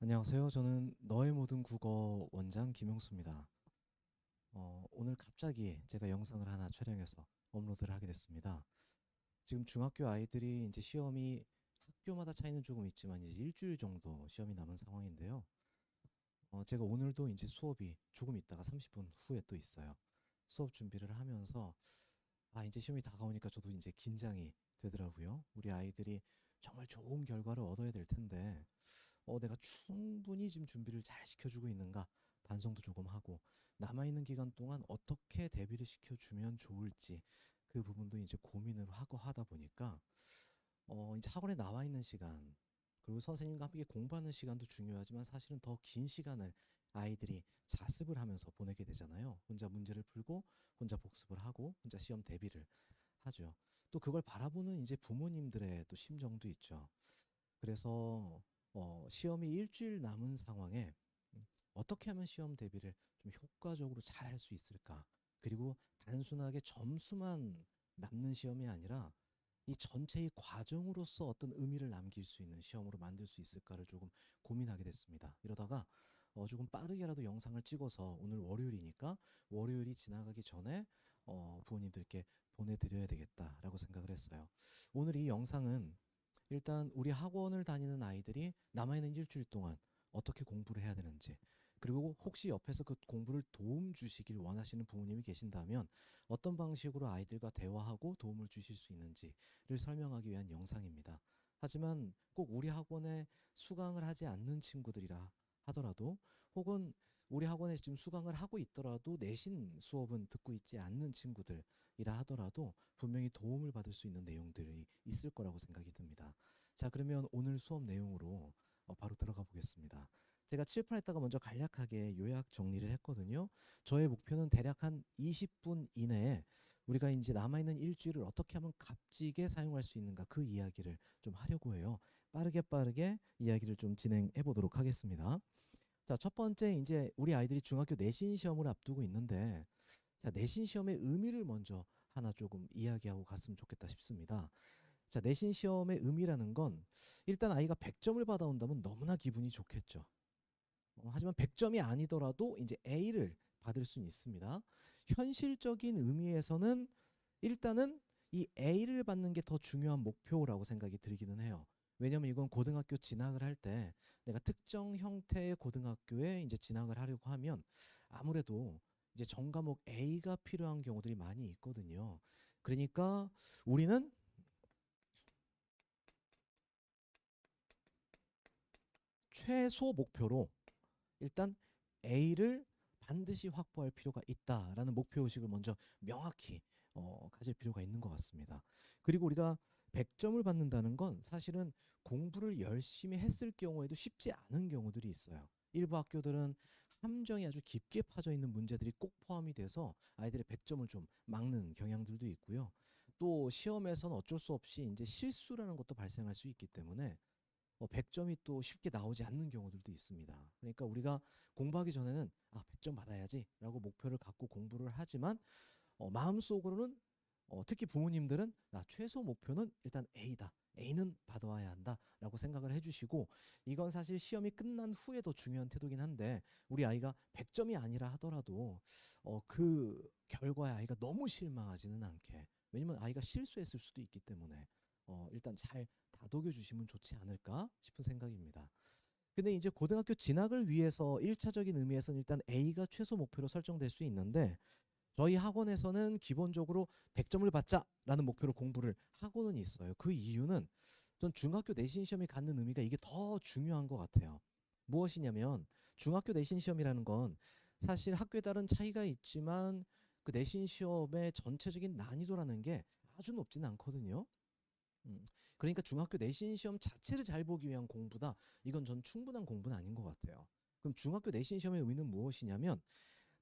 안녕하세요. 저는 너의 모든 국어 원장 김영수입니다. 오늘 갑자기 제가 영상을 하나 촬영해서 업로드를 하게 됐습니다. 지금 중학교 아이들이 이제 시험이 학교마다 차이는 조금 있지만 이제 일주일 정도 시험이 남은 상황인데요. 제가 오늘도 이제 수업이 조금 있다가 30분 후에 또 있어요. 수업 준비를 하면서 이제 시험이 다가오니까 저도 이제 긴장이 되더라고요. 우리 아이들이 정말 좋은 결과를 얻어야 될 텐데 내가 충분히 지금 준비를 잘 시켜주고 있는가 반성도 조금 하고 남아있는 기간 동안 어떻게 대비를 시켜주면 좋을지 그 부분도 이제 고민을 하고 하다 보니까 이제 학원에 나와 있는 시간 그리고 선생님과 함께 공부하는 시간도 중요하지만 사실은 더 긴 시간을 아이들이 자습을 하면서 보내게 되잖아요. 혼자 문제를 풀고 혼자 복습을 하고 혼자 시험 대비를 하죠. 또 그걸 바라보는 이제 부모님들의 또 심정도 있죠. 그래서 시험이 일주일 남은 상황에 어떻게 하면 시험 대비를 좀 효과적으로 잘 할 수 있을까? 그리고 단순하게 점수만 남는 시험이 아니라 이 전체의 과정으로서 어떤 의미를 남길 수 있는 시험으로 만들 수 있을까를 조금 고민하게 됐습니다. 이러다가 조금 빠르게라도 영상을 찍어서 오늘 월요일이니까 월요일이 지나가기 전에 부모님들께 보내드려야 되겠다라고 생각을 했어요. 오늘 이 영상은 일단 우리 학원을 다니는 아이들이 남아있는 일주일 동안 어떻게 공부를 해야 되는지, 그리고 혹시 옆에서 그 공부를 도움 주시길 원하시는 부모님이 계신다면 어떤 방식으로 아이들과 대화하고 도움을 주실 수 있는지를 설명하기 위한 영상입니다. 하지만 꼭 우리 학원에 수강을 하지 않는 친구들이라 하더라도, 혹은 우리 학원에 지금 수강을 하고 있더라도 내신 수업은 듣고 있지 않는 친구들이라 하더라도 분명히 도움을 받을 수 있는 내용들이 있을 거라고 생각이 듭니다. 자, 그러면 오늘 수업 내용으로 바로 들어가 보겠습니다. 제가 칠판에다가 먼저 간략하게 요약 정리를 했거든요. 저의 목표는 대략 한 20분 이내에 우리가 이제 남아있는 일주일을 어떻게 하면 값지게 사용할 수 있는가, 그 이야기를 좀 하려고 해요. 빠르게 이야기를 좀 진행해 보도록 하겠습니다. 자, 첫 번째, 이제 우리 아이들이 중학교 내신 시험을 앞두고 있는데, 자, 내신 시험의 의미를 먼저 하나 조금 이야기하고 갔으면 좋겠다 싶습니다. 자, 내신 시험의 의미라는 건 일단 아이가 100점을 받아온다면 너무나 기분이 좋겠죠. 하지만 100점이 아니더라도 이제 A를 받을 수는 있습니다. 현실적인 의미에서는 일단은 이 A를 받는 게 더 중요한 목표라고 생각이 들기는 해요. 왜냐면 이건 고등학교 진학을 할 때 내가 특정 형태의 고등학교에 이제 진학을 하려고 하면 아무래도 이제 전과목 A가 필요한 경우들이 많이 있거든요. 그러니까 우리는 최소 목표로 일단 A를 반드시 확보할 필요가 있다라는 목표의식을 먼저 명확히 가질 필요가 있는 것 같습니다. 그리고 우리가 100점을 받는다는 건 사실은 공부를 열심히 했을 경우에도 쉽지 않은 경우들이 있어요. 일부 학교들은 함정이 아주 깊게 파져 있는 문제들이 꼭 포함이 돼서 아이들의 100점을 좀 막는 경향들도 있고요. 또 시험에서는 어쩔 수 없이 이제 실수라는 것도 발생할 수 있기 때문에 100점이 또 쉽게 나오지 않는 경우들도 있습니다. 그러니까 우리가 공부하기 전에는 100점 받아야지라고 목표를 갖고 공부를 하지만 마음속으로는 특히 부모님들은 최소 목표는 일단 A다. A는 받아와야 한다라고 생각을 해주시고, 이건 사실 시험이 끝난 후에 더 중요한 태도긴 한데 우리 아이가 100점이 아니라 하더라도 그 결과에 아이가 너무 실망하지는 않게, 왜냐면 아이가 실수했을 수도 있기 때문에 일단 잘 다독여 주시면 좋지 않을까 싶은 생각입니다. 근데 이제 고등학교 진학을 위해서 1차적인 의미에서는 일단 A가 최소 목표로 설정될 수 있는데, 저희 학원에서는 기본적으로 100점을 받자라는 목표로 공부를 하고는 있어요. 그 이유는 전 중학교 내신 시험이 갖는 의미가 이게 더 중요한 것 같아요. 무엇이냐면 중학교 내신 시험이라는 건 사실 학교에 따른 차이가 있지만 그 내신 시험의 전체적인 난이도라는 게 아주 높지는 않거든요. 음, 그러니까 중학교 내신 시험 자체를 잘 보기 위한 공부다, 이건 전 충분한 공부는 아닌 것 같아요. 그럼 중학교 내신 시험의 의미는 무엇이냐면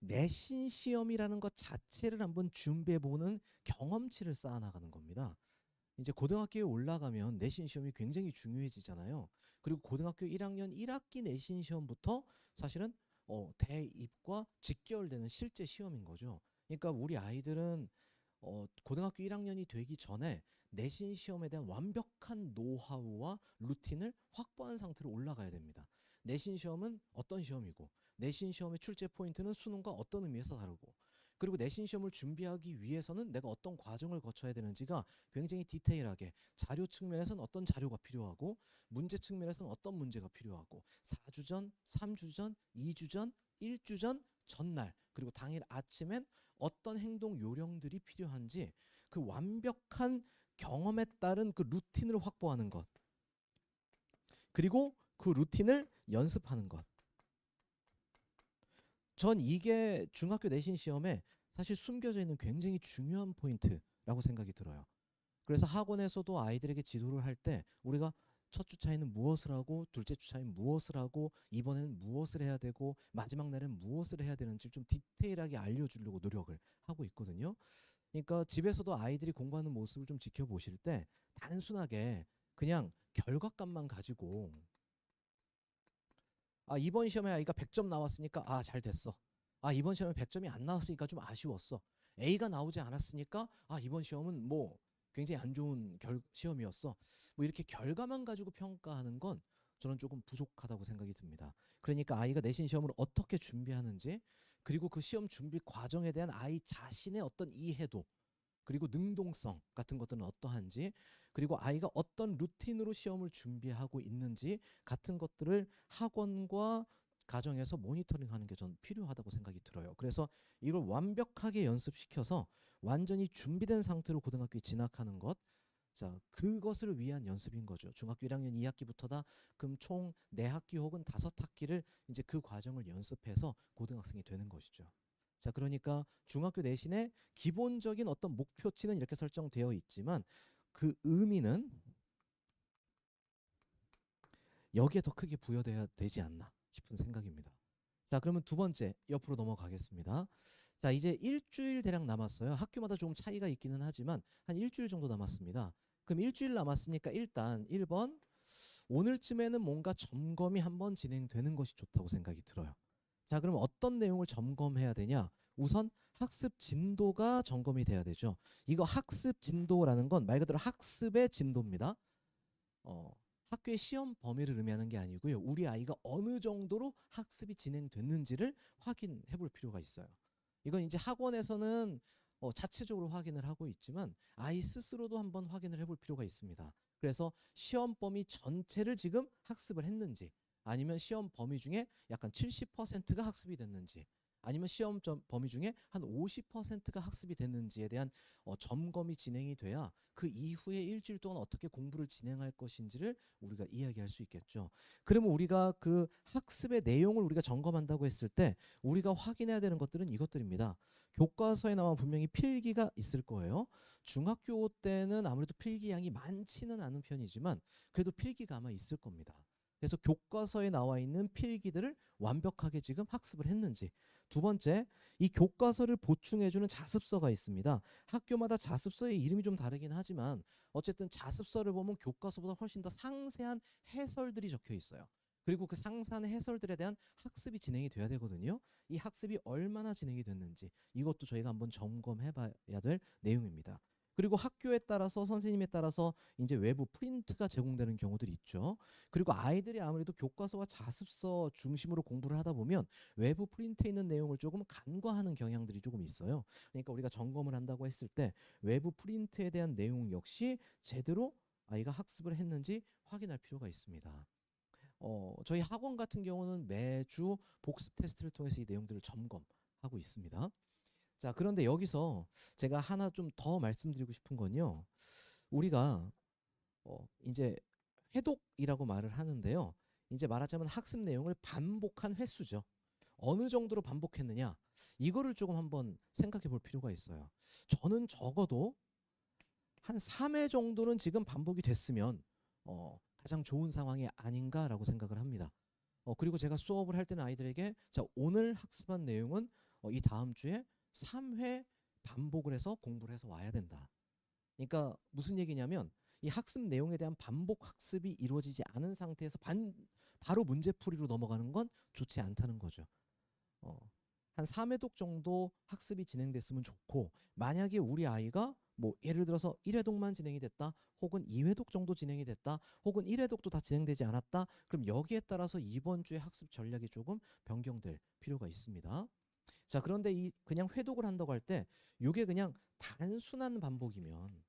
내신 시험이라는 것 자체를 한번 준비해보는 경험치를 쌓아나가는 겁니다. 이제 고등학교에 올라가면 내신 시험이 굉장히 중요해지잖아요. 그리고 고등학교 1학년 1학기 내신 시험부터 사실은 대입과 직결되는 실제 시험인 거죠. 그러니까 우리 아이들은 고등학교 1학년이 되기 전에 내신 시험에 대한 완벽한 노하우와 루틴을 확보한 상태로 올라가야 됩니다. 내신 시험은 어떤 시험이고 내신 시험의 출제 포인트는 수능과 어떤 의미에서 다르고 그리고 내신 시험을 준비하기 위해서는 내가 어떤 과정을 거쳐야 되는지가 굉장히 디테일하게 자료 측면에서는 어떤 자료가 필요하고 문제 측면에서는 어떤 문제가 필요하고 4주 전, 3주 전, 2주 전, 1주 전, 전날 그리고 당일 아침엔 어떤 행동 요령들이 필요한지 그 완벽한 경험에 따른 그 루틴을 확보하는 것 그리고 그 루틴을 연습하는 것. 전 이게 중학교 내신 시험에 사실 숨겨져 있는 굉장히 중요한 포인트라고 생각이 들어요. 그래서 학원에서도 아이들에게 지도를 할 때 우리가 첫 주차에는 무엇을 하고 둘째 주차에는 무엇을 하고 이번에는 무엇을 해야 되고 마지막 날엔 무엇을 해야 되는지 좀 디테일하게 알려주려고 노력을 하고 있거든요. 그러니까 집에서도 아이들이 공부하는 모습을 좀 지켜보실 때 단순하게 그냥 결과값만 가지고 아 이번 시험에 아이가 100점 나왔으니까 아 잘 됐어. 아 이번 시험에 100점이 안 나왔으니까 좀 아쉬웠어. A가 나오지 않았으니까 아 이번 시험은 뭐 굉장히 안 좋은 시험이었어. 뭐 이렇게 결과만 가지고 평가하는 건 저는 조금 부족하다고 생각이 듭니다. 그러니까 아이가 내신 시험을 어떻게 준비하는지 그리고 그 시험 준비 과정에 대한 아이 자신의 어떤 이해도 그리고 능동성 같은 것들은 어떠한지 그리고 아이가 어떤 루틴으로 시험을 준비하고 있는지 같은 것들을 학원과 가정에서 모니터링하는 게 저는 필요하다고 생각이 들어요. 그래서 이걸 완벽하게 연습시켜서 완전히 준비된 상태로 고등학교에 진학하는 것 자, 그것을 위한 연습인 거죠. 중학교 1학년 2학기부터다. 그럼 총 4학기 혹은 5학기를 이제 그 과정을 연습해서 고등학생이 되는 것이죠. 자, 그러니까 중학교 내신에 기본적인 어떤 목표치는 이렇게 설정되어 있지만 그 의미는 여기에 더 크게 부여돼야 되지 않나 싶은 생각입니다. 자, 그러면 두 번째 옆으로 넘어가겠습니다. 자, 이제 일주일 대략 남았어요. 학교마다 조금 차이가 있기는 하지만 한 일주일 정도 남았습니다. 그럼 일주일 남았으니까 일단 1번 오늘쯤에는 뭔가 점검이 한번 진행되는 것이 좋다고 생각이 들어요. 자, 그럼 어떤 내용을 점검해야 되냐? 우선 학습 진도가 점검이 돼야 되죠. 이거 학습 진도라는 건 말 그대로 학습의 진도입니다. 학교의 시험 범위를 의미하는 게 아니고요. 우리 아이가 어느 정도로 학습이 진행됐는지를 확인해 볼 필요가 있어요. 이건 이제 학원에서는 자체적으로 확인을 하고 있지만 아이 스스로도 한번 확인을 해볼 필요가 있습니다. 그래서 시험 범위 전체를 지금 학습을 했는지 아니면 시험 범위 중에 약간 70%가 학습이 됐는지 아니면 시험 범위 중에 한 50%가 학습이 됐는지에 대한 점검이 진행이 돼야 그 이후에 일주일 동안 어떻게 공부를 진행할 것인지를 우리가 이야기할 수 있겠죠. 그러면 우리가 그 학습의 내용을 우리가 점검한다고 했을 때 우리가 확인해야 되는 것들은 이것들입니다. 교과서에 나와 분명히 필기가 있을 거예요. 중학교 때는 아무래도 필기 양이 많지는 않은 편이지만 그래도 필기가 아마 있을 겁니다. 그래서 교과서에 나와 있는 필기들을 완벽하게 지금 학습을 했는지 두 번째, 이 교과서를 보충해주는 자습서가 있습니다. 학교마다 자습서의 이름이 좀 다르긴 하지만 어쨌든 자습서를 보면 교과서보다 훨씬 더 상세한 해설들이 적혀 있어요. 그리고 그 상세한 해설들에 대한 학습이 진행이 돼야 되거든요. 이 학습이 얼마나 진행이 됐는지 이것도 저희가 한번 점검해 봐야 될 내용입니다. 그리고 학교에 따라서 선생님에 따라서 이제 외부 프린트가 제공되는 경우들이 있죠. 그리고 아이들이 아무래도 교과서와 자습서 중심으로 공부를 하다 보면 외부 프린트에 있는 내용을 조금 간과하는 경향들이 조금 있어요. 그러니까 우리가 점검을 한다고 했을 때 외부 프린트에 대한 내용 역시 제대로 아이가 학습을 했는지 확인할 필요가 있습니다. 저희 학원 같은 경우는 매주 복습 테스트를 통해서 이 내용들을 점검하고 있습니다. 자, 그런데 여기서 제가 하나 좀 더 말씀드리고 싶은 건요. 우리가 이제 회독이라고 말을 하는데요. 이제 말하자면 학습 내용을 반복한 횟수죠. 어느 정도로 반복했느냐 이거를 조금 한번 생각해 볼 필요가 있어요. 저는 적어도 한 3회 정도는 지금 반복이 됐으면 가장 좋은 상황이 아닌가라고 생각을 합니다. 그리고 제가 수업을 할 때는 아이들에게 자 오늘 학습한 내용은 이 다음 주에 3회 반복을 해서 공부를 해서 와야 된다. 그러니까 무슨 얘기냐면 이 학습 내용에 대한 반복 학습이 이루어지지 않은 상태에서 바로 문제풀이로 넘어가는 건 좋지 않다는 거죠. 한 3회독 정도 학습이 진행됐으면 좋고 만약에 우리 아이가 뭐 예를 들어서 1회독만 진행이 됐다, 혹은 2회독 정도 진행이 됐다, 혹은 1회독도 다 진행되지 않았다. 그럼 여기에 따라서 이번 주의 학습 전략이 조금 변경될 필요가 있습니다. 자, 그런데 이 그냥 회독을 한다고 할 때 이게 그냥 단순한 반복이면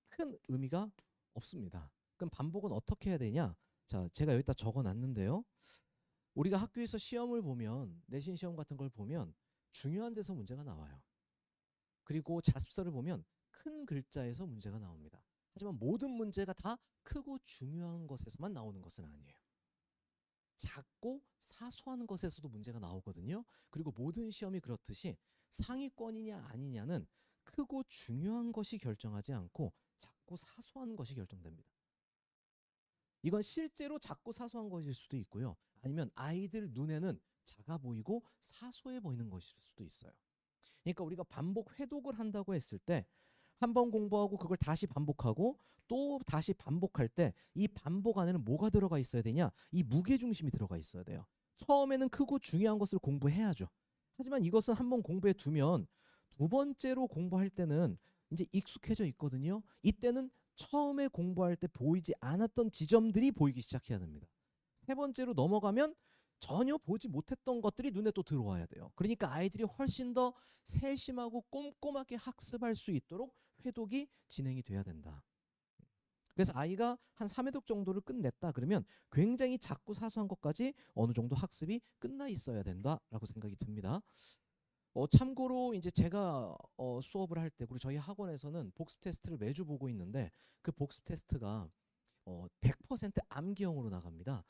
큰 의미가 없습니다. 그럼 반복은 어떻게 해야 되냐? 자, 제가 여기다 적어 놨는데요. 우리가 학교에서 시험을 보면, 내신 시험 같은 걸 보면 중요한 데서 문제가 나와요. 그리고 자습서를 보면 큰 글자에서 문제가 나옵니다. 하지만 모든 문제가 다 크고 중요한 것에서만 나오는 것은 아니에요. 작고 사소한 것에서도 문제가 나오거든요. 그리고 모든 시험이 그렇듯이 상위권이냐 아니냐는 크고 중요한 것이 결정하지 않고 작고 사소한 것이 결정됩니다. 이건 실제로 작고 사소한 것일 수도 있고요. 아니면 아이들 눈에는 작아 보이고 사소해 보이는 것일 수도 있어요. 그러니까 우리가 반복 회독을 한다고 했을 때 한 번 공부하고 그걸 다시 반복하고 또 다시 반복할 때 이 반복 안에는 뭐가 들어가 있어야 되냐? 이 무게중심이 들어가 있어야 돼요. 처음에는 크고 중요한 것을 공부해야죠. 하지만 이것은 한 번 공부해 두면 두 번째로 공부할 때는 이제 익숙해져 있거든요. 이때는 처음에 공부할 때 보이지 않았던 지점들이 보이기 시작해야 됩니다. 세 번째로 넘어가면 전혀 보지 못했던 것들이 눈에 또 들어와야 돼요. 그러니까 아이들이 훨씬 더 세심하고 꼼꼼하게 학습할 수 있도록 회독이 진행이 돼야 된다. 그래서 아이가 한 3회독 정도를 끝냈다 그러면 굉장히 작고 사소한 것까지 어느 정도 학습이 끝나 있어야 된다라고 생각이 듭니다. 참고로 이제 제가 수업을 할 때, 그리고 저희 학원에서는 복습 테스트를 매주 보고 있는데 그 복습 테스트가 100% 암기형으로 나갑니다.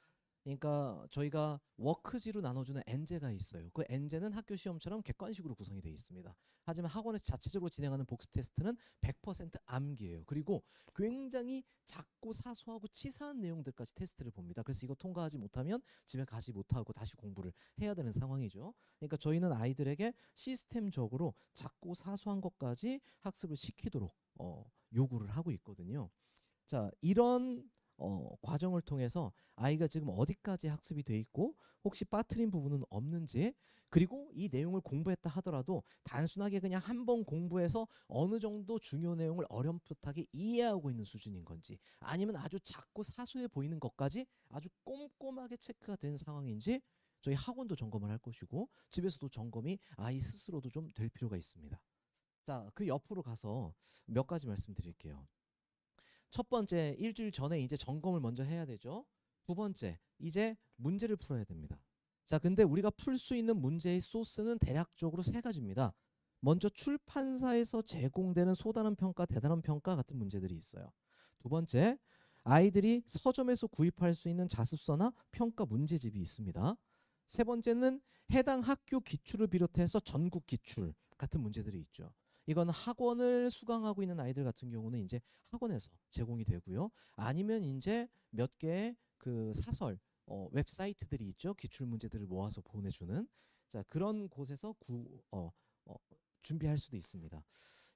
그러니까 저희가 워크지로 나눠주는 엔제가 있어요. 그 엔제는 학교 시험처럼 객관식으로 구성이 되어 있습니다. 하지만 학원에서 자체적으로 진행하는 복습 테스트는 100% 암기예요. 그리고 굉장히 작고 사소하고 치사한 내용들까지 테스트를 봅니다. 그래서 이거 통과하지 못하면 집에 가지 못하고 다시 공부를 해야 되는 상황이죠. 그러니까 저희는 아이들에게 시스템적으로 작고 사소한 것까지 학습을 시키도록 요구를 하고 있거든요. 자, 이런 과정을 통해서 아이가 지금 어디까지 학습이 돼 있고 혹시 빠뜨린 부분은 없는지, 그리고 이 내용을 공부했다 하더라도 단순하게 그냥 한 번 공부해서 어느 정도 중요 내용을 어렴풋하게 이해하고 있는 수준인 건지, 아니면 아주 작고 사소해 보이는 것까지 아주 꼼꼼하게 체크가 된 상황인지 저희 학원도 점검을 할 것이고 집에서도 점검이 아이 스스로도 좀 될 필요가 있습니다. 자, 그 옆으로 가서 몇 가지 말씀드릴게요. 첫 번째, 일주일 전에 이제 점검을 먼저 해야 되죠. 두 번째, 이제 문제를 풀어야 됩니다. 자, 근데 우리가 풀 수 있는 문제의 소스는 대략적으로 세 가지입니다. 먼저 출판사에서 제공되는 소단원 평가, 대단원 평가 같은 문제들이 있어요. 두 번째, 아이들이 서점에서 구입할 수 있는 자습서나 평가 문제집이 있습니다. 세 번째는 해당 학교 기출을 비롯해서 전국 기출 같은 문제들이 있죠. 이건 학원을 수강하고 있는 아이들 같은 경우는 이제 학원에서 제공이 되고요. 아니면 이제 몇 개의 그 사설 웹사이트들이 있죠. 기출 문제들을 모아서 보내주는, 자, 그런 곳에서 준비할 수도 있습니다.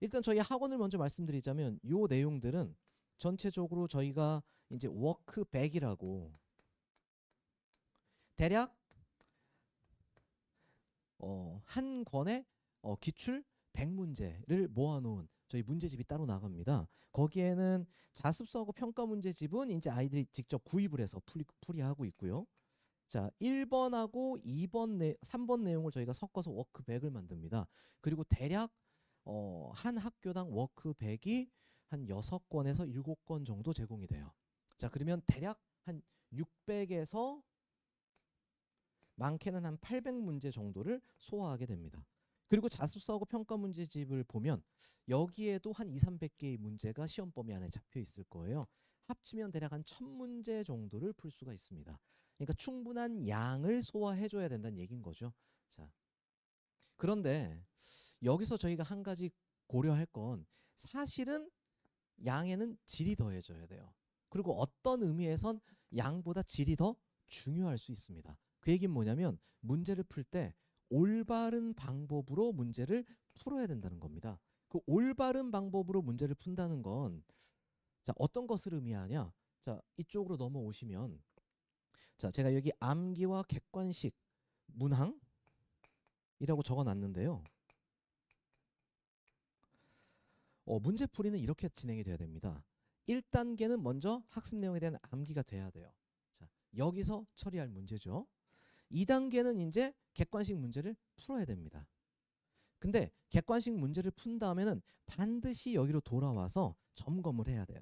일단 저희 학원을 먼저 말씀드리자면 요 내용들은 전체적으로 저희가 이제 워크백이라고 대략 한 권의 기출 100문제를 모아놓은 저희 문제집이 따로 나갑니다. 거기에는 자습서하고 평가 문제집은 이제 아이들이 직접 구입을 해서 풀이하고 있고요. 자, 1번하고 3번 내용을 저희가 섞어서 워크백을 만듭니다. 그리고 대략 한 학교당 워크백이 한 6권에서 7권 정도 제공이 돼요. 자, 그러면 대략 한 600에서 많게는 한 800문제 정도를 소화하게 됩니다. 그리고 자습서하고 평가 문제집을 보면 여기에도 한 2, 300개의 문제가 시험 범위 안에 잡혀 있을 거예요. 합치면 대략 한 1000문제 정도를 풀 수가 있습니다. 그러니까 충분한 양을 소화해 줘야 된다는 얘기인 거죠. 자, 그런데 여기서 저희가 한 가지 고려할 건 사실은 양에는 질이 더해져야 돼요. 그리고 어떤 의미에선 양보다 질이 더 중요할 수 있습니다. 그 얘기는 뭐냐면 문제를 풀 때 올바른 방법으로 문제를 풀어야 된다는 겁니다. 그 올바른 방법으로 문제를 푼다는 건, 자, 어떤 것을 의미하냐? 자, 이쪽으로 넘어오시면, 자, 제가 여기 암기와 객관식 문항이라고 적어 놨는데요. 문제풀이는 이렇게 진행이 돼야 됩니다. 1단계는 먼저 학습 내용에 대한 암기가 돼야 돼요. 자, 여기서 처리할 문제죠. 2단계는 이제 객관식 문제를 풀어야 됩니다. 근데 객관식 문제를 푼 다음에는 반드시 여기로 돌아와서 점검을 해야 돼요.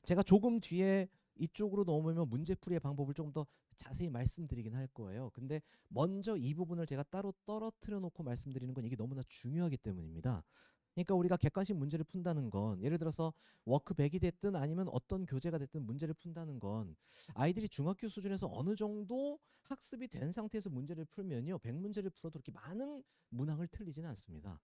제가 조금 뒤에 이쪽으로 넘으면 문제풀이의 방법을 조금 더 자세히 말씀드리긴 할 거예요. 근데 먼저 이 부분을 제가 따로 떨어뜨려 놓고 말씀드리는 건 이게 너무나 중요하기 때문입니다. 그러니까 우리가 객관식 문제를 푼다는 건 예를 들어서 워크100이 됐든 아니면 어떤 교재가 됐든 문제를 푼다는 건 아이들이 중학교 수준에서 어느 정도 학습이 된 상태에서 문제를 풀면요. 100문제를 풀어도 그렇게 많은 문항을 틀리지는 않습니다.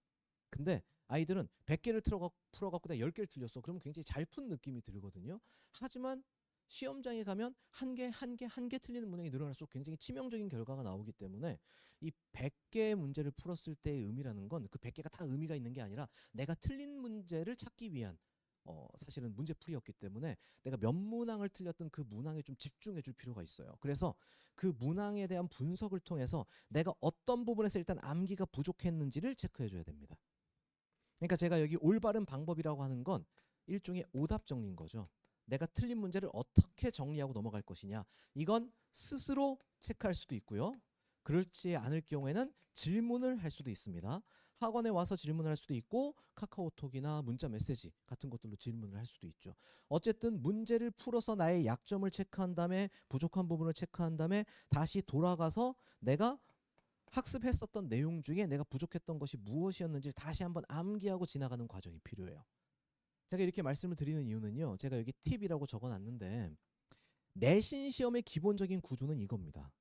근데 아이들은 100개를 풀어갖고 다 10개를 틀렸어. 그러면 굉장히 잘 푼 느낌이 들거든요. 하지만 시험장에 가면 한 개 틀리는 문항이 늘어날수록 굉장히 치명적인 결과가 나오기 때문에 이 100개의 문제를 풀었을 때의 의미라는 건 그 100개가 다 의미가 있는 게 아니라 내가 틀린 문제를 찾기 위한 사실은 문제풀이였기 때문에 내가 몇 문항을 틀렸던 그 문항에 좀 집중해 줄 필요가 있어요. 그래서 그 문항에 대한 분석을 통해서 내가 어떤 부분에서 일단 암기가 부족했는지를 체크해 줘야 됩니다. 그러니까 제가 여기 올바른 방법이라고 하는 건 일종의 오답 정리인 거죠. 내가 틀린 문제를 어떻게 정리하고 넘어갈 것이냐. 이건 스스로 체크할 수도 있고요. 그렇지 않을 경우에는 질문을 할 수도 있습니다. 학원에 와서 질문을 할 수도 있고 카카오톡이나 문자 메시지 같은 것들로 질문을 할 수도 있죠. 어쨌든 문제를 풀어서 나의 약점을 체크한 다음에 부족한 부분을 체크한 다음에 다시 돌아가서 내가 학습했었던 내용 중에 내가 부족했던 것이 무엇이었는지 다시 한번 암기하고 지나가는 과정이 필요해요. 제가 이렇게 말씀을 드리는 이유는요. 제가 여기 팁이라고 적어놨는데 내신 시험의 기본적인 구조는 이겁니다.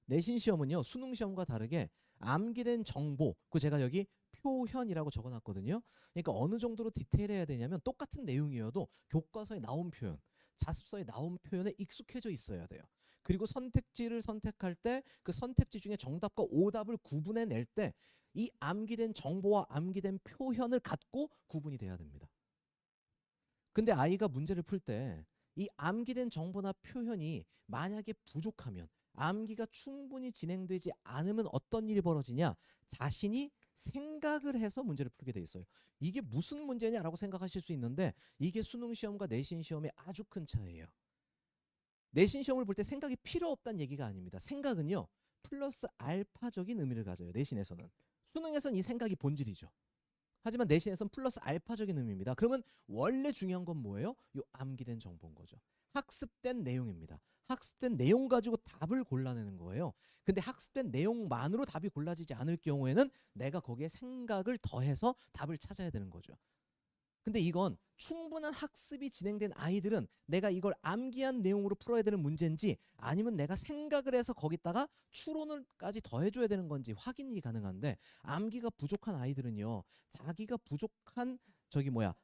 내신 시험은요. 수능 시험과 다르게 암기된 정보, 그 제가 여기 표현이라고 적어놨거든요. 그러니까 어느 정도로 디테일해야 되냐면 똑같은 내용이어도 교과서에 나온 표현, 자습서에 나온 표현에 익숙해져 있어야 돼요. 그리고 선택지를 선택할 때 그 선택지 중에 정답과 오답을 구분해낼 때 이 암기된 정보와 암기된 표현을 갖고 구분이 돼야 됩니다. 근데 아이가 문제를 풀 때 이 암기된 정보나 표현이 만약에 부족하면 암기가 충분히 진행되지 않으면 어떤 일이 벌어지냐? 자신이 생각을 해서 문제를 풀게 돼 있어요. 이게 무슨 문제냐라고 생각하실 수 있는데 이게 수능 시험과 내신 시험의 아주 큰 차이예요. 내신 시험을 볼 때 생각이 필요 없다는 얘기가 아닙니다. 생각은요. 플러스 알파적인 의미를 가져요. 내신에서는. 수능에서는 이 생각이 본질이죠. 하지만 내신에서는 플러스 알파적인 의미입니다. 그러면 원래 중요한 건 뭐예요? 요 암기된 정보인 거죠. 학습된 내용입니다. 학습된 내용 가지고 답을 골라내는 거예요. 근데 학습된 내용만으로 답이 골라지지 않을 경우에는 내가 거기에 생각을 더해서 답을 찾아야 되는 거죠. 근데 이건 충분한 학습이 진행된 아이들은 내가 이걸 암기한 내용으로 풀어야 되는 문제인지 아니면 내가 생각을 해서 거기다가 추론을까지 더해줘야 되는 건지 확인이 가능한데 암기가 부족한 아이들은요. 자기가 부족한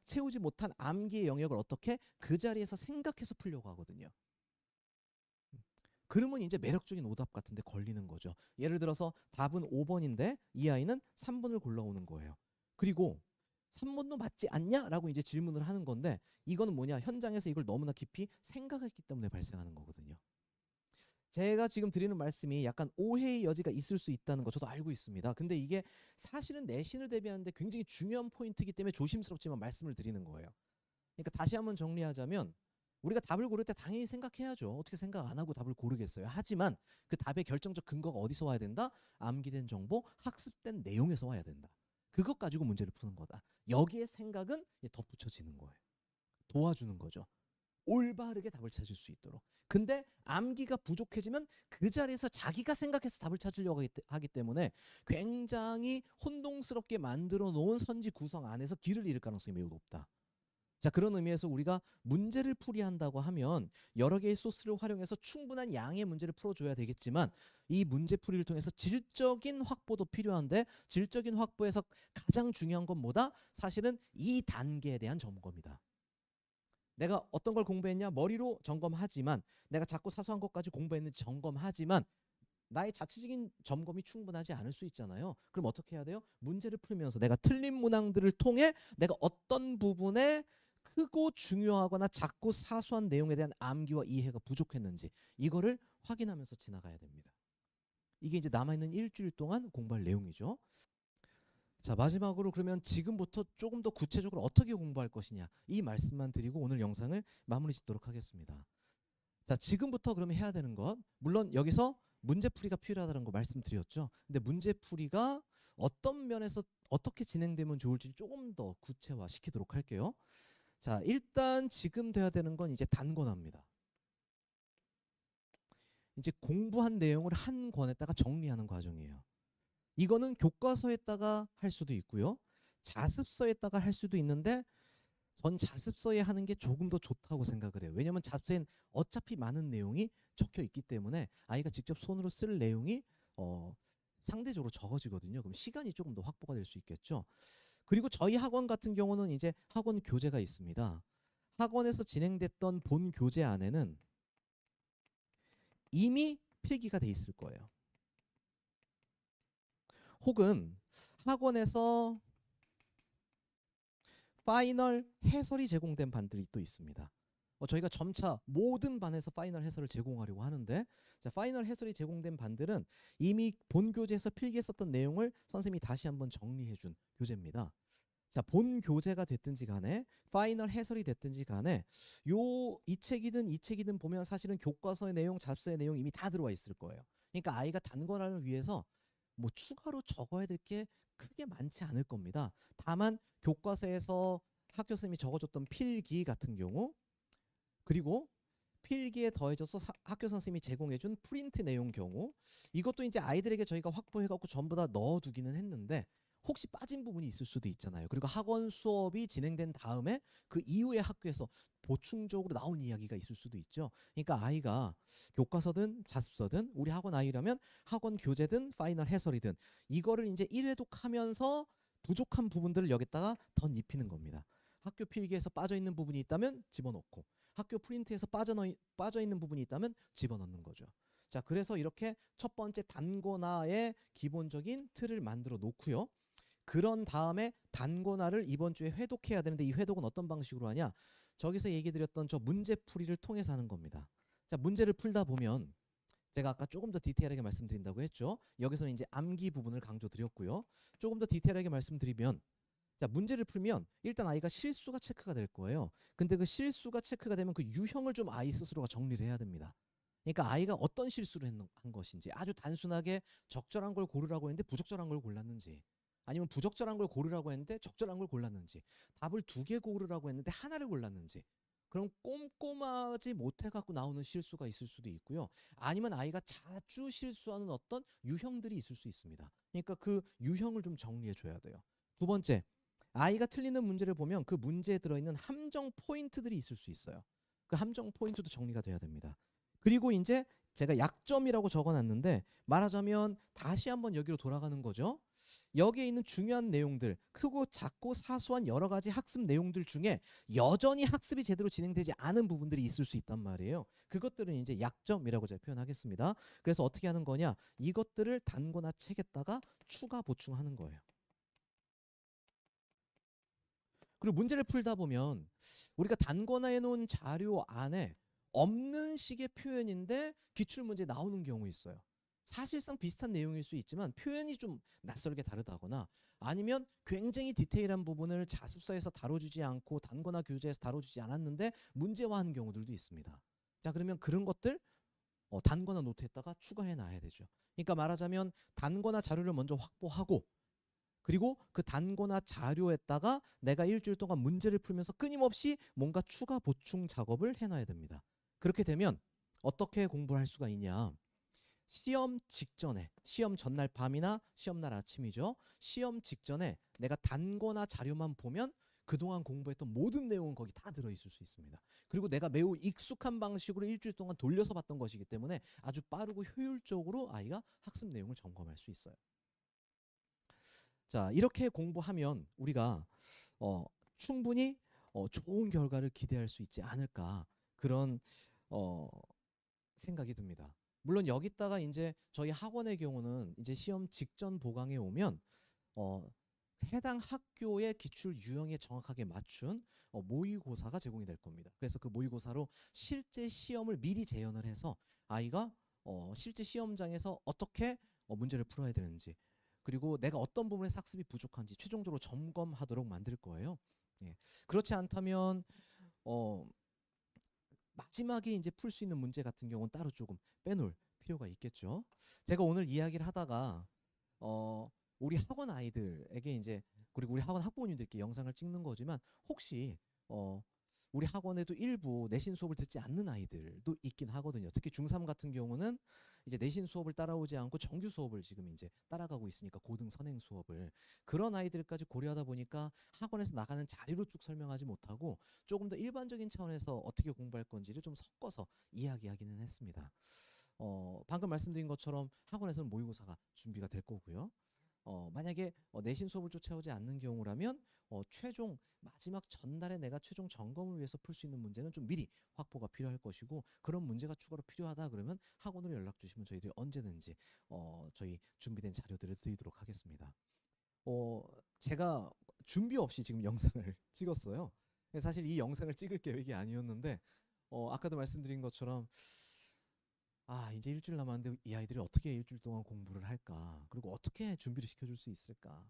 채우지 못한 암기의 영역을 어떻게 그 자리에서 생각해서 풀려고 하거든요. 그러면 이제 매력적인 오답 같은데 걸리는 거죠. 예를 들어서 답은 5번인데 이 아이는 3번을 골라오는 거예요. 그리고 3번도 맞지 않냐? 라고 이제 질문을 하는 건데 이거는 뭐냐? 현장에서 이걸 너무나 깊이 생각했기 때문에 발생하는 거거든요. 제가 지금 드리는 말씀이 약간 오해의 여지가 있을 수 있다는 거 저도 알고 있습니다. 근데 이게 사실은 내신을 대비하는데 굉장히 중요한 포인트이기 때문에 조심스럽지만 말씀을 드리는 거예요. 그러니까 다시 한번 정리하자면 우리가 답을 고를 때 당연히 생각해야죠. 어떻게 생각 안 하고 답을 고르겠어요. 하지만 그 답의 결정적 근거가 어디서 와야 된다? 암기된 정보, 학습된 내용에서 와야 된다. 그것 가지고 문제를 푸는 거다. 여기에 생각은 덧붙여지는 거예요. 도와주는 거죠. 올바르게 답을 찾을 수 있도록. 근데 암기가 부족해지면 그 자리에서 자기가 생각해서 답을 찾으려고 하기 때문에 굉장히 혼동스럽게 만들어 놓은 선지 구성 안에서 길을 잃을 가능성이 매우 높다. 자, 그런 의미에서 우리가 문제를 풀이한다고 하면 여러 개의 소스를 활용해서 충분한 양의 문제를 풀어줘야 되겠지만 이 문제풀이를 통해서 질적인 확보도 필요한데 질적인 확보에서 가장 중요한 건 뭐다? 사실은 이 단계에 대한 점검이다. 내가 어떤 걸 공부했냐? 머리로 점검하지만 내가 자꾸 사소한 것까지 공부했는지 점검하지만 나의 자체적인 점검이 충분하지 않을 수 있잖아요. 그럼 어떻게 해야 돼요? 문제를 풀면서 내가 틀린 문항들을 통해 내가 어떤 부분에 크고 중요하거나 작고 사소한 내용에 대한 암기와 이해가 부족했는지 이거를 확인하면서 지나가야 됩니다. 이게 이제 남아있는 일주일 동안 공부할 내용이죠. 자, 마지막으로 그러면 지금부터 조금 더 구체적으로 어떻게 공부할 것이냐 이 말씀만 드리고 오늘 영상을 마무리 짓도록 하겠습니다. 자, 지금부터 그러면 해야 되는 것, 물론 여기서 문제풀이가 필요하다는 거 말씀드렸죠. 근데 문제풀이가 어떤 면에서 어떻게 진행되면 좋을지 조금 더 구체화 시키도록 할게요. 자, 일단 지금 돼야 되는 건 이제 단권화입니다. 이제 공부한 내용을 한 권에다가 정리하는 과정이에요. 이거는 교과서에다가 할 수도 있고요. 자습서에다가 할 수도 있는데 전 자습서에 하는 게 조금 더 좋다고 생각을 해요. 왜냐하면 자습서엔 어차피 많은 내용이 적혀 있기 때문에 아이가 직접 손으로 쓸 내용이 상대적으로 적어지거든요. 그럼 시간이 조금 더 확보가 될 수 있겠죠. 그리고 저희 학원 같은 경우는 이제 학원 교재가 있습니다. 학원에서 진행됐던 본 교재 안에는 이미 필기가 돼 있을 거예요. 혹은 학원에서 파이널 해설이 제공된 반들이 또 있습니다. 저희가 점차 모든 반에서 파이널 해설을 제공하려고 하는데, 자, 파이널 해설이 제공된 반들은 이미 본 교재에서 필기했었던 내용을 선생님이 다시 한번 정리해준 교재입니다. 자, 본 교재가 됐든지 간에 파이널 해설이 됐든지 간에 이 책이든 보면 사실은 교과서의 내용, 잡서의 내용 이미 다 들어와 있을 거예요. 그러니까 아이가 단권화를 위해서 뭐 추가로 적어야 될 게 크게 많지 않을 겁니다. 다만 교과서에서 학교 선생님이 적어줬던 필기 같은 경우, 그리고 필기에 더해져서 학교 선생님이 제공해준 프린트 내용 경우, 이것도 이제 아이들에게 저희가 확보해갖고 전부 다 넣어두기는 했는데 혹시 빠진 부분이 있을 수도 있잖아요. 그리고 학원 수업이 진행된 다음에 그 이후에 학교에서 보충적으로 나온 이야기가 있을 수도 있죠. 그러니까 아이가 교과서든 자습서든 우리 학원 아이라면 학원 교재든 파이널 해설이든 이거를 이제 1회독하면서 부족한 부분들을 여기다가 덧입히는 겁니다. 학교 필기에서 빠져있는 부분이 있다면 집어넣고, 학교 프린트에서 빠져있는 부분이 있다면 집어넣는 거죠. 자, 그래서 이렇게 첫 번째 단권화의 기본적인 틀을 만들어 놓고요. 그런 다음에 단권화를 이번 주에 회독해야 되는데, 이 회독은 어떤 방식으로 하냐? 저기서 얘기 드렸던 저 문제풀이를 통해서 하는 겁니다. 자, 문제를 풀다 보면 제가 아까 조금 더 디테일하게 말씀드린다고 했죠. 여기서는 이제 암기 부분을 강조드렸고요. 조금 더 디테일하게 말씀드리면, 자, 문제를 풀면 일단 아이가 실수가 체크가 될 거예요. 근데 그 실수가 체크가 되면 그 유형을 좀 아이 스스로가 정리를 해야 됩니다. 그러니까 아이가 어떤 실수를 한 것인지, 아주 단순하게 적절한 걸 고르라고 했는데 부적절한 걸 골랐는지, 아니면 부적절한 걸 고르라고 했는데 적절한 걸 골랐는지, 답을 2개 고르라고 했는데 하나를 골랐는지, 그럼 꼼꼼하지 못해갖고 나오는 실수가 있을 수도 있고요. 아니면 아이가 자주 실수하는 어떤 유형들이 있을 수 있습니다. 그러니까 그 유형을 좀 정리해줘야 돼요. 두 번째, 아이가 틀리는 문제를 보면 그 문제에 들어있는 함정 포인트들이 있을 수 있어요. 그 함정 포인트도 정리가 돼야 됩니다. 그리고 이제 제가 약점이라고 적어놨는데, 말하자면 다시 한번 여기로 돌아가는 거죠. 여기에 있는 중요한 내용들, 크고 작고 사소한 여러 가지 학습 내용들 중에 여전히 학습이 제대로 진행되지 않은 부분들이 있을 수 있단 말이에요. 그것들은 이제 약점이라고 제가 표현하겠습니다. 그래서 어떻게 하는 거냐? 이것들을 단권화 책에다가 추가 보충하는 거예요. 그리고 문제를 풀다 보면 우리가 단권화해 놓은 자료 안에 없는 식의 표현인데 기출문제 나오는 경우 있어요. 사실상 비슷한 내용일 수 있지만 표현이 좀 낯설게 다르다거나, 아니면 굉장히 디테일한 부분을 자습서에서 다뤄주지 않고 단권화 교재에서 다뤄주지 않았는데 문제화한 경우들도 있습니다. 자, 그러면 그런 것들 단권화 노트에다가 추가해 놔야 되죠. 그러니까 말하자면 단권화 자료를 먼저 확보하고, 그리고 그 단권화 자료에다가 내가 일주일 동안 문제를 풀면서 끊임없이 뭔가 추가 보충 작업을 해놔야 됩니다. 그렇게 되면 어떻게 공부를 할 수가 있냐? 시험 직전에, 시험 전날 밤이나 시험날 아침이죠. 시험 직전에 내가 단권화 자료만 보면 그동안 공부했던 모든 내용은 거기 다 들어있을 수 있습니다. 그리고 내가 매우 익숙한 방식으로 일주일 동안 돌려서 봤던 것이기 때문에 아주 빠르고 효율적으로 아이가 학습 내용을 점검할 수 있어요. 자, 이렇게 공부하면 우리가 충분히 좋은 결과를 기대할 수 있지 않을까, 그런 어, 생각이 듭니다. 물론 여기다가 이제 저희 학원의 경우는 이제 시험 직전 보강에 오면 해당 학교의 기출 유형에 정확하게 맞춘 모의고사가 제공이 될 겁니다. 그래서 그 모의고사로 실제 시험을 미리 재현을 해서 아이가 실제 시험장에서 어떻게 문제를 풀어야 되는지, 그리고 내가 어떤 부분에 학습이 부족한지 최종적으로 점검하도록 만들 거예요. 예. 그렇지 않다면 어, 마지막에 이제 풀 수 있는 문제 같은 경우는 따로 조금 빼놓을 필요가 있겠죠. 제가 오늘 이야기를 하다가 우리 학원 아이들에게 이제 그리고 우리 학원 학부모님들께 영상을 찍는 거지만 혹시 어, 우리 학원에도 일부 내신 수업을 듣지 않는 아이들도 있긴 하거든요. 특히 중3 같은 경우는 이제 내신 수업을 따라오지 않고 정규 수업을 지금 이제 따라가고 있으니까 고등 선행 수업을 그런 아이들까지 고려하다 보니까 학원에서 나가는 자료로 쭉 설명하지 못하고 조금 더 일반적인 차원에서 어떻게 공부할 건지를 좀 섞어서 이야기하기는 했습니다. 방금 말씀드린 것처럼 학원에서는 모의고사가 준비가 될 거고요. 만약에 내신 수업을 쫓아오지 않는 경우라면 최종 마지막 전날에 내가 최종 점검을 위해서 풀 수 있는 문제는 좀 미리 확보가 필요할 것이고 그런 문제가 추가로 필요하다 그러면 학원으로 연락 주시면 저희들이 언제든지 저희 준비된 자료들을 드리도록 하겠습니다. 제가 준비 없이 지금 영상을 찍었어요. 사실 이 영상을 찍을 계획이 아니었는데 아까도 말씀드린 것처럼 이제 일주일 남았는데 이 아이들이 어떻게 일주일 동안 공부를 할까? 그리고 어떻게 준비를 시켜줄 수 있을까?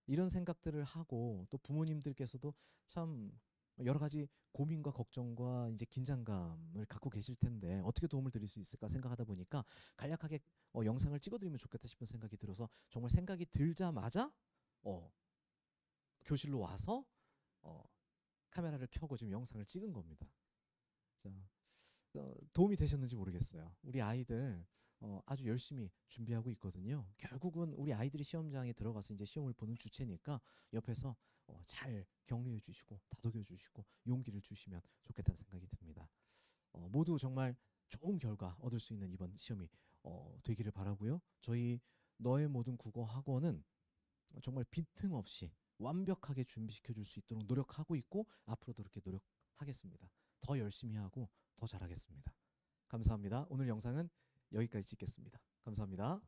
이런 생각들을 하고 또 부모님들께서도 참 여러 가지 고민과 걱정과 이제 긴장감을 갖고 계실 텐데 어떻게 도움을 드릴 수 있을까 생각하다 보니까 간략하게 영상을 찍어드리면 좋겠다 싶은 생각이 들어서 정말 생각이 들자마자 교실로 와서 어, 카메라를 켜고 지금 영상을 찍은 겁니다. 자, 도움이 되셨는지 모르겠어요. 우리 아이들 아주 열심히 준비하고 있거든요. 결국은 우리 아이들이 시험장에 들어가서 이제 시험을 보는 주체니까 옆에서 잘 격려해 주시고 다독여 주시고 용기를 주시면 좋겠다는 생각이 듭니다. 모두 정말 좋은 결과 얻을 수 있는 이번 시험이 되기를 바라고요. 저희 너의 모든 국어 학원은 정말 빈틈없이 완벽하게 준비시켜 줄 수 있도록 노력하고 있고 앞으로도 그렇게 노력하겠습니다. 더 열심히 하고 더 잘하겠습니다. 감사합니다. 오늘 영상은 여기까지 찍겠습니다. 감사합니다.